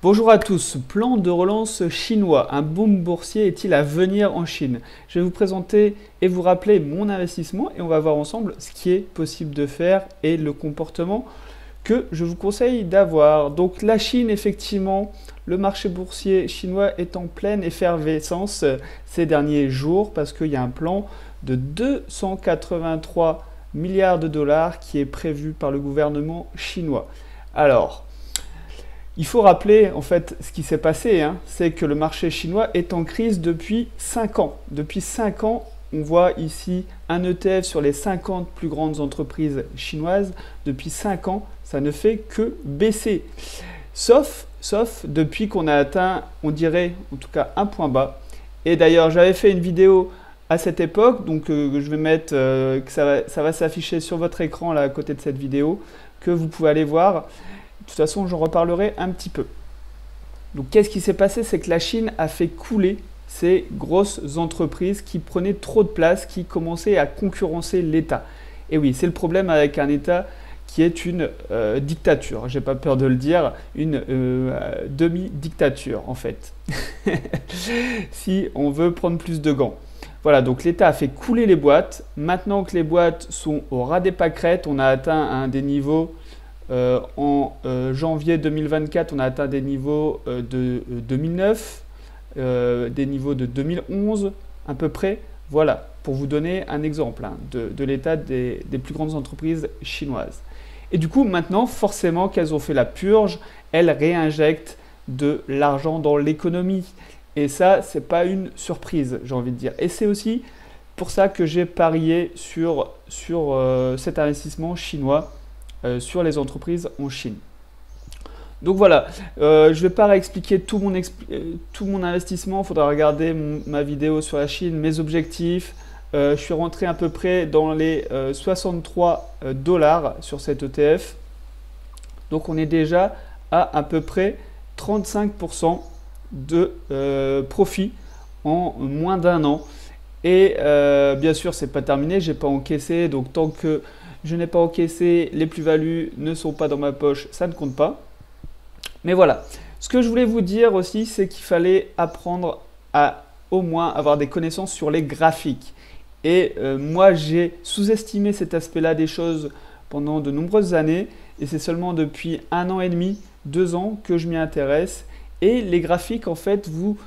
Bonjour à tous, plan de relance chinois, un boom boursier est-il à venir en Chine? Je vais vous présenter et vous rappeler mon investissement et on va voir ensemble ce qui est possible de faire et le comportement que je vous conseille d'avoir. Donc la Chine, effectivement, le marché boursier chinois est en pleine effervescence ces derniers jours parce qu'il y a un plan de 283 milliards de dollars qui est prévu par le gouvernement chinois. Alors, il faut rappeler en fait ce qui s'est passé, c'est que le marché chinois est en crise depuis 5 ans. Depuis 5 ans, on voit ici un ETF sur les 50 plus grandes entreprises chinoises. Depuis 5 ans, ça ne fait que baisser. Sauf depuis qu'on a atteint, on dirait en tout cas un point bas. Et d'ailleurs, j'avais fait une vidéo à cette époque, donc je vais mettre, que ça va s'afficher sur votre écran là à côté de cette vidéo, que vous pouvez aller voir. De toute façon, j'en reparlerai un petit peu. Donc, qu'est-ce qui s'est passé? C'est que la Chine a fait couler ces grosses entreprises qui prenaient trop de place, qui commençaient à concurrencer l'État. Et oui, c'est le problème avec un État qui est une dictature. J'ai pas peur de le dire, une demi-dictature en fait. Si on veut prendre plus de gants. Voilà, donc l'État a fait couler les boîtes. Maintenant que les boîtes sont au ras des pâquerettes, on a atteint des niveaux... en janvier 2024, on a atteint des niveaux de 2009, des niveaux de 2011 à peu près. Voilà, pour vous donner un exemple de l'état des plus grandes entreprises chinoises. Et du coup, maintenant, forcément qu'elles ont fait la purge, elles réinjectent de l'argent dans l'économie. Et ça, c'est pas une surprise, j'ai envie de dire. Et c'est aussi pour ça que j'ai parié sur cet investissement chinois. Sur les entreprises en Chine. Donc voilà, je ne vais pas réexpliquer tout mon investissement, il faudra regarder ma vidéo sur la Chine, mes objectifs. Je suis rentré à peu près dans les 63 dollars sur cet ETF. Donc on est déjà à peu près 35% de profit en moins d'un an. Et bien sûr, ce n'est pas terminé, je n'ai pas encaissé, donc tant que je n'ai pas encaissé, les plus-values ne sont pas dans ma poche, ça ne compte pas. Mais voilà, ce que je voulais vous dire aussi, c'est qu'il fallait apprendre à au moins avoir des connaissances sur les graphiques. Et moi, j'ai sous-estimé cet aspect-là des choses pendant de nombreuses années. Et c'est seulement depuis 1 an et demi, 2 ans que je m'y intéresse. Et les graphiques, en fait, vous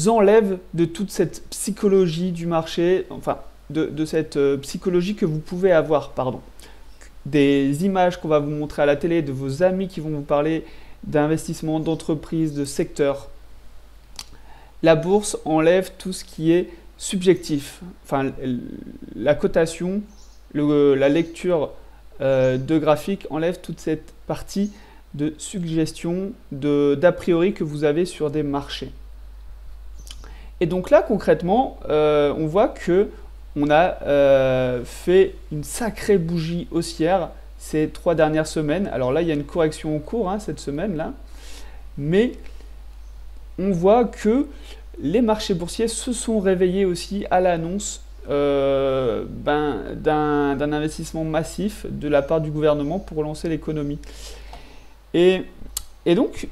enlèvent de toute cette psychologie du marché, enfin, de cette psychologie que vous pouvez avoir, pardon. Des images qu'on va vous montrer à la télé, de vos amis qui vont vous parler d'investissement, d'entreprise, de secteur. La bourse enlève tout ce qui est subjectif. Enfin, la cotation, la lecture de graphiques enlève toute cette partie de suggestion, d'a priori que vous avez sur des marchés. Et donc là, concrètement, on voit que on a fait une sacrée bougie haussière ces 3 dernières semaines. Alors là, il y a une correction en cours cette semaine-là. Mais on voit que les marchés boursiers se sont réveillés aussi à l'annonce d'un investissement massif de la part du gouvernement pour relancer l'économie. Et donc,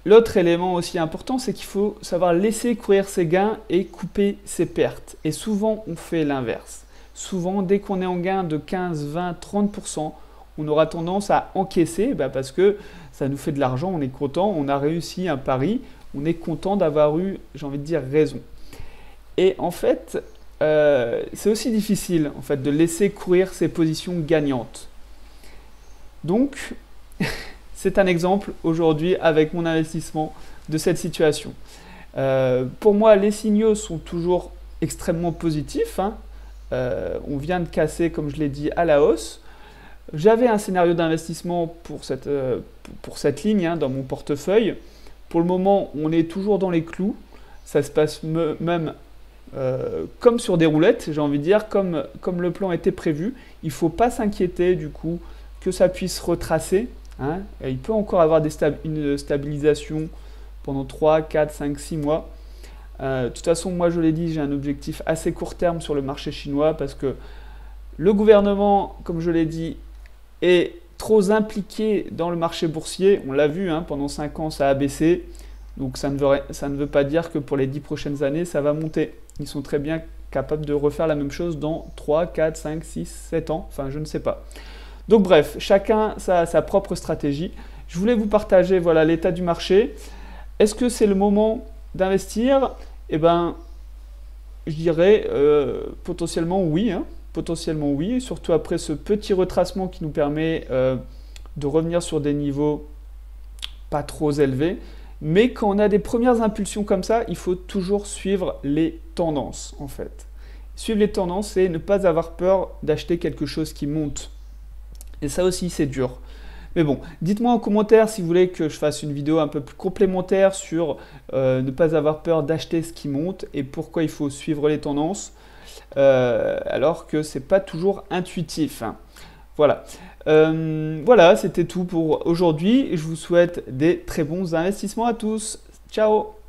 l'autre élément aussi important, c'est qu'il faut savoir laisser courir ses gains et couper ses pertes. Et souvent, on fait l'inverse. Souvent, dès qu'on est en gain de 15, 20, 30%, on aura tendance à encaisser parce que ça nous fait de l'argent, on est content, on a réussi un pari, on est content d'avoir eu, j'ai envie de dire, raison. Et en fait, c'est aussi difficile en fait, de laisser courir ses positions gagnantes. Donc, c'est un exemple aujourd'hui avec mon investissement de cette situation. Pour moi, les signaux sont toujours extrêmement positifs. On vient de casser, comme je l'ai dit, à la hausse. J'avais un scénario d'investissement pour cette ligne dans mon portefeuille. Pour le moment, on est toujours dans les clous. Ça se passe même comme sur des roulettes, j'ai envie de dire, comme le plan était prévu. Il ne faut pas s'inquiéter du coup que ça puisse retracer. Il peut encore avoir une stabilisation pendant 3, 4, 5, 6 mois. De toute façon, moi je l'ai dit, j'ai un objectif assez court terme sur le marché chinois parce que le gouvernement, comme je l'ai dit, est trop impliqué dans le marché boursier. On l'a vu, hein, pendant 5 ans, ça a baissé. Donc ça ne veut pas dire que pour les 10 prochaines années, ça va monter. Ils sont très bien capables de refaire la même chose dans 3, 4, 5, 6, 7 ans. Enfin, je ne sais pas. Donc bref, chacun a sa propre stratégie. Je voulais vous partager voilà, l'état du marché. Est-ce que c'est le moment d'investir? Eh bien, je dirais potentiellement oui. Hein, potentiellement oui, surtout après ce petit retracement qui nous permet de revenir sur des niveaux pas trop élevés. Mais quand on a des premières impulsions comme ça, il faut toujours suivre les tendances en fait. Suivre les tendances, c'est ne pas avoir peur d'acheter quelque chose qui monte. Et ça aussi, c'est dur. Mais bon, dites-moi en commentaire si vous voulez que je fasse une vidéo un peu plus complémentaire sur ne pas avoir peur d'acheter ce qui monte et pourquoi il faut suivre les tendances alors que c'est pas toujours intuitif. Hein. Voilà. Voilà, c'était tout pour aujourd'hui. Je vous souhaite des très bons investissements à tous. Ciao!